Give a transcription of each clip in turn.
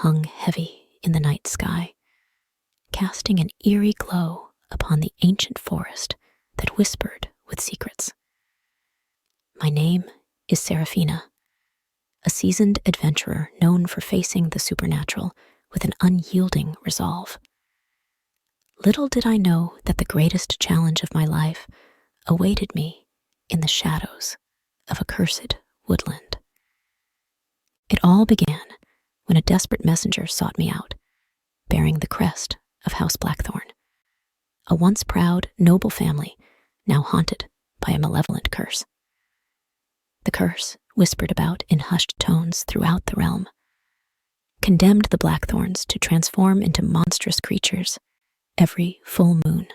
hung heavy in the night sky, casting an eerie glow upon the ancient forest that whispered with secrets. My name is Seraphina, a seasoned adventurer known for facing the supernatural with an unyielding resolve. Little did I know that the greatest challenge of my life awaited me in the shadows of a cursed woodland. It all began when a desperate messenger sought me out, bearing the crest of House Blackthorn, a once proud, noble family now haunted by a malevolent curse. The curse, whispered about in hushed tones throughout the realm, condemned the Blackthorns to transform into monstrous creatures every full moon.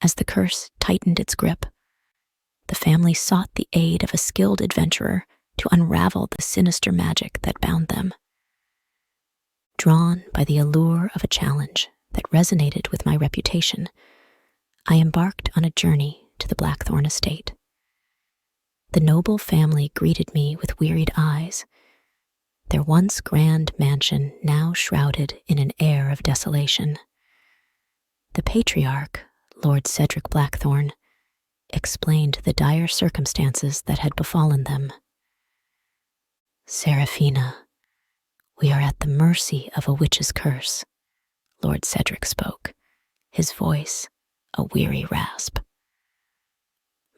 As the curse tightened its grip, the family sought the aid of a skilled adventurer to unravel the sinister magic that bound them. Drawn by the allure of a challenge that resonated with my reputation, I embarked on a journey to the Blackthorn estate. The noble family greeted me with wearied eyes, their once grand mansion now shrouded in an air of desolation. The patriarch, Lord Cedric Blackthorn, explained the dire circumstances that had befallen them. "Seraphina, we are at the mercy of a witch's curse," Lord Cedric spoke, his voice a weary rasp.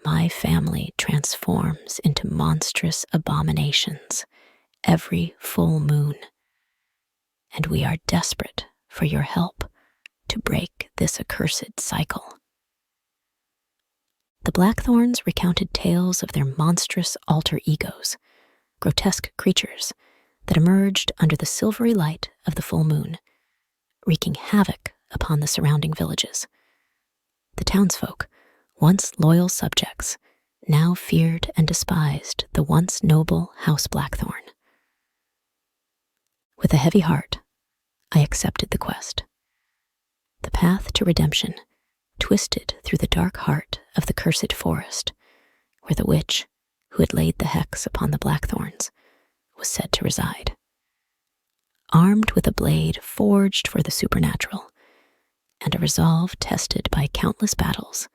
"My family transforms into monstrous abominations every full moon, and we are desperate for your help to break this accursed cycle." The Blackthorns recounted tales of their monstrous alter egos, grotesque creatures that emerged under the silvery light of the full moon, wreaking havoc upon the surrounding villages. The townsfolk, once loyal subjects, now feared and despised the once noble House Blackthorn. With a heavy heart, I accepted the quest. The path to redemption twisted through the dark heart of the cursed forest, where the witch, who had laid the hex upon the Blackthorns, was said to reside. Armed with a blade forged for the supernatural, and a resolve tested by countless battles,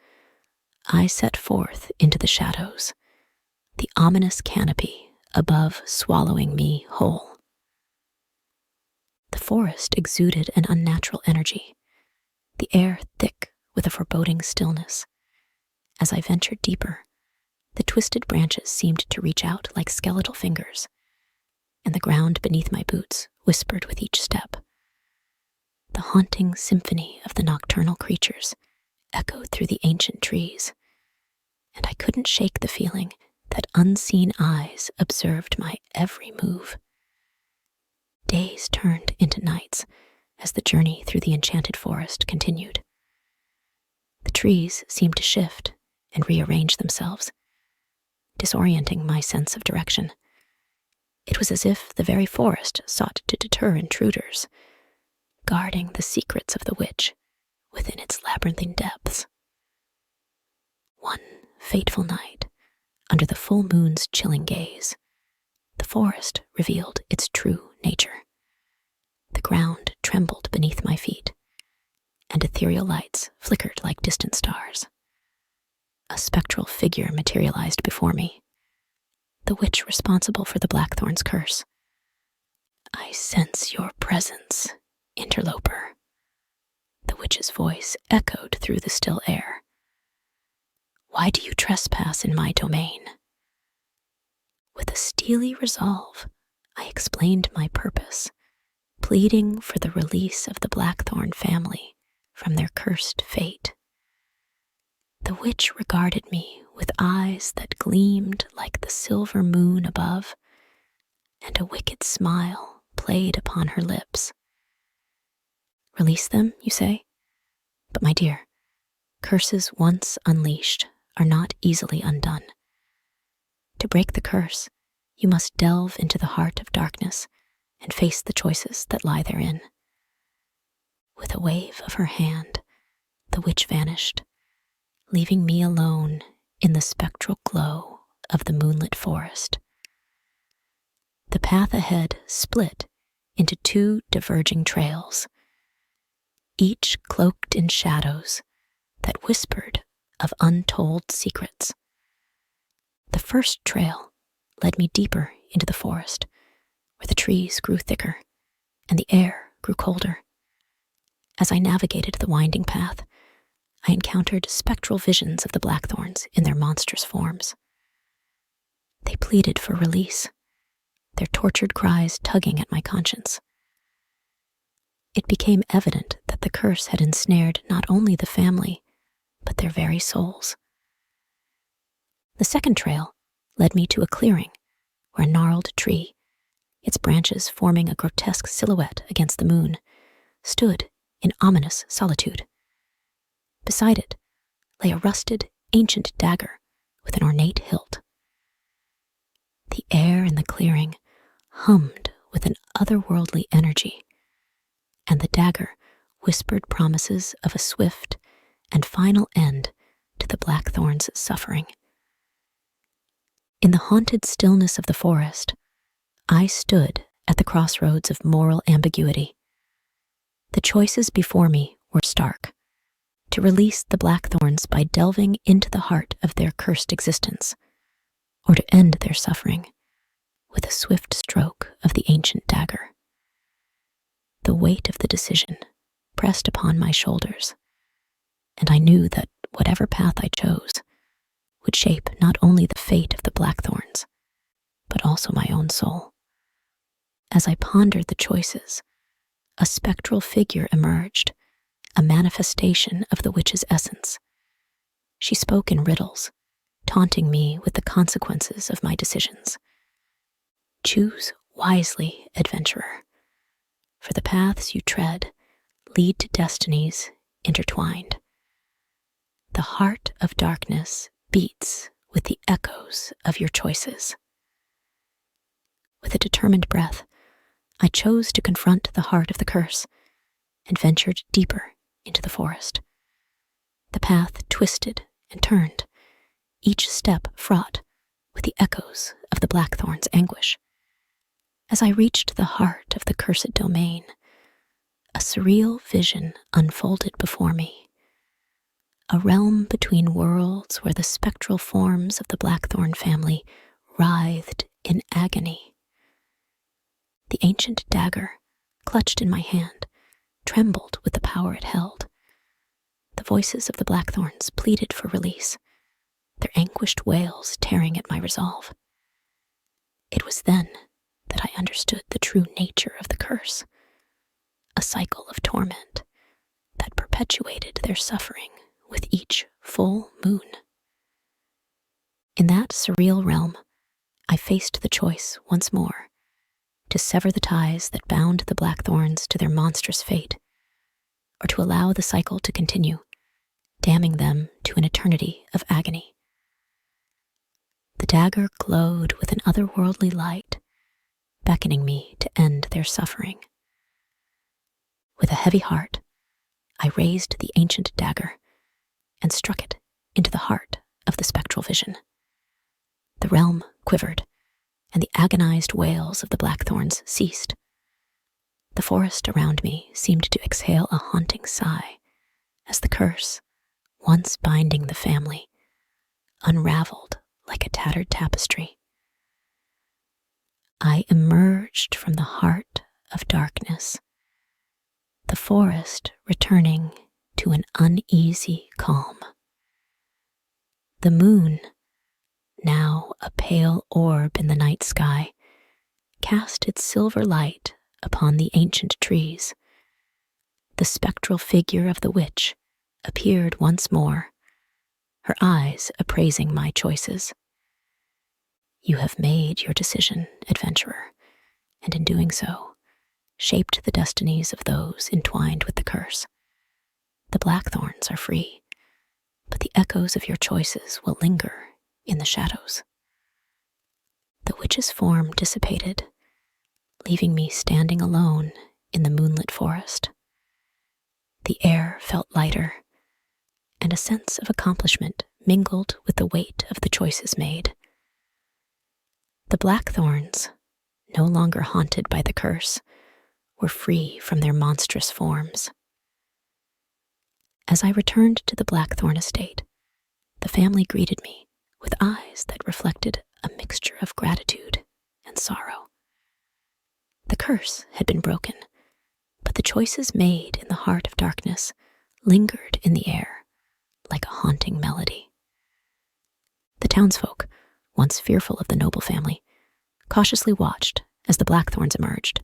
I set forth into the shadows, the ominous canopy above swallowing me whole. The forest exuded an unnatural energy, the air thick with a foreboding stillness. As I ventured deeper, the twisted branches seemed to reach out like skeletal fingers, and the ground beneath my boots whispered with each step. The haunting symphony of the nocturnal creatures echoed through the ancient trees, and I couldn't shake the feeling that unseen eyes observed my every move. Days turned into nights as the journey through the enchanted forest continued. The trees seemed to shift and rearrange themselves, disorienting my sense of direction. It was as if the very forest sought to deter intruders, guarding the secrets of the witch within its labyrinthine depths. One fateful night, under the full moon's chilling gaze, the forest revealed its true nature. The ground trembled beneath my feet, and ethereal lights flickered like distant stars. A spectral figure materialized before me, the witch responsible for the Blackthorn's curse. "I sense your presence, interloper," the witch's voice echoed through the still air. "Why do you trespass in my domain?" With a steely resolve, I explained my purpose, pleading for the release of the Blackthorn family from their cursed fate. The witch regarded me with eyes that gleamed like the silver moon above, and a wicked smile played upon her lips. "Release them, you say? But my dear, curses once unleashed are not easily undone. To break the curse, you must delve into the heart of darkness and face the choices that lie therein." With a wave of her hand, the witch vanished, leaving me alone in the spectral glow of the moonlit forest. The path ahead split into two diverging trails, each cloaked in shadows that whispered of untold secrets. The first trail led me deeper into the forest, where the trees grew thicker and the air grew colder. As I navigated the winding path, I encountered spectral visions of the blackthorns in their monstrous forms. They pleaded for release, their tortured cries tugging at my conscience. It became evident that the curse had ensnared not only the family, but their very souls. The second trail led me to a clearing where a gnarled tree, its branches forming a grotesque silhouette against the moon, stood in ominous solitude. Beside it lay a rusted, ancient dagger with an ornate hilt. The air in the clearing hummed with an otherworldly energy, and the dagger whispered promises of a swift and final end to the blackthorn's suffering. In the haunted stillness of the forest, I stood at the crossroads of moral ambiguity. The choices before me were stark: to release the blackthorns by delving into the heart of their cursed existence, or to end their suffering with a swift stroke of the ancient dagger. The weight of the decision pressed upon my shoulders, and I knew that whatever path I chose would shape not only the fate of the blackthorns, but also my own soul. As I pondered the choices, a spectral figure emerged, a manifestation of the witch's essence. She spoke in riddles, taunting me with the consequences of my decisions. Choose wisely, adventurer, for the paths you tread lead to destinies intertwined. The heart of darkness beats with the echoes of your choices. With a determined breath, I chose to confront the heart of the curse and ventured deeper into the forest. The path twisted and turned, each step fraught with the echoes of the blackthorn's anguish. As I reached the heart of the cursed domain, a surreal vision unfolded before me. A realm between worlds where the spectral forms of the blackthorn family writhed in agony. The ancient dagger, clutched in my hand, trembled with the power it held. The voices of the blackthorns pleaded for release, their anguished wails tearing at my resolve. It was then that I understood the true nature of the curse, a cycle of torment that perpetuated their suffering with each full moon. In that surreal realm, I faced the choice once more: to sever the ties that bound the blackthorns to their monstrous fate, or to allow the cycle to continue, damning them to an eternity of agony. The dagger glowed with an otherworldly light, beckoning me to end their suffering. With a heavy heart, I raised the ancient dagger and struck it into the heart of the spectral vision. The realm quivered, and the agonized wails of the blackthorns ceased. The forest around me seemed to exhale a haunting sigh as the curse, once binding the family, unraveled like a tattered tapestry. I emerged from the heart of darkness, the forest returning to an uneasy calm. The moon, now a pale orb in the night sky, cast its silver light upon the ancient trees. The spectral figure of the witch appeared once more, her eyes appraising my choices. You have made your decision, adventurer, and in doing so, shaped the destinies of those entwined with the curse. The blackthorns are free, but the echoes of your choices will linger in the shadows. The witch's form dissipated, leaving me standing alone in the moonlit forest. The air felt lighter, and a sense of accomplishment mingled with the weight of the choices made. The blackthorns, no longer haunted by the curse, were free from their monstrous forms. As I returned to the Blackthorn estate, the family greeted me with eyes that reflected a mixture of gratitude and sorrow. The curse had been broken, but the choices made in the heart of darkness lingered in the air like a haunting melody. The townsfolk, once fearful of the noble family, cautiously watched as the Blackthorns emerged,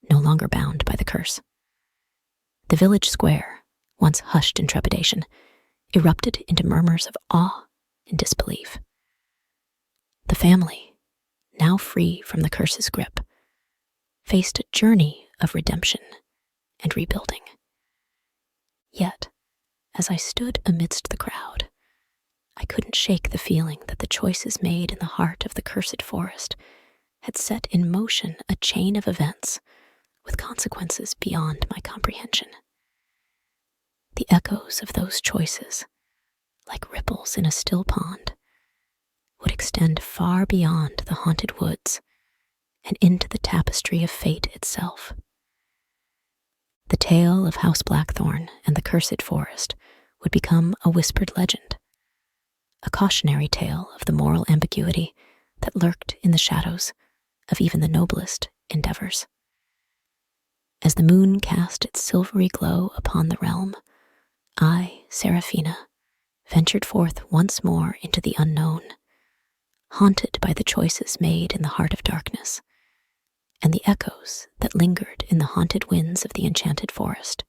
no longer bound by the curse. The village square, once hushed in trepidation, erupted into murmurs of awe and disbelief. The family, now free from the curse's grip, faced a journey of redemption and rebuilding. Yet, as I stood amidst the crowd, I couldn't shake the feeling that the choices made in the heart of the cursed forest had set in motion a chain of events with consequences beyond my comprehension. The echoes of those choices, like ripples in a still pond, would extend far beyond the haunted woods and into the tapestry of fate itself. The tale of House Blackthorn and the cursed forest would become a whispered legend, a cautionary tale of the moral ambiguity that lurked in the shadows of even the noblest endeavors. As the moon cast its silvery glow upon the realm, I, Seraphina, ventured forth once more into the unknown, haunted by the choices made in the heart of darkness, and the echoes that lingered in the haunted winds of the enchanted forest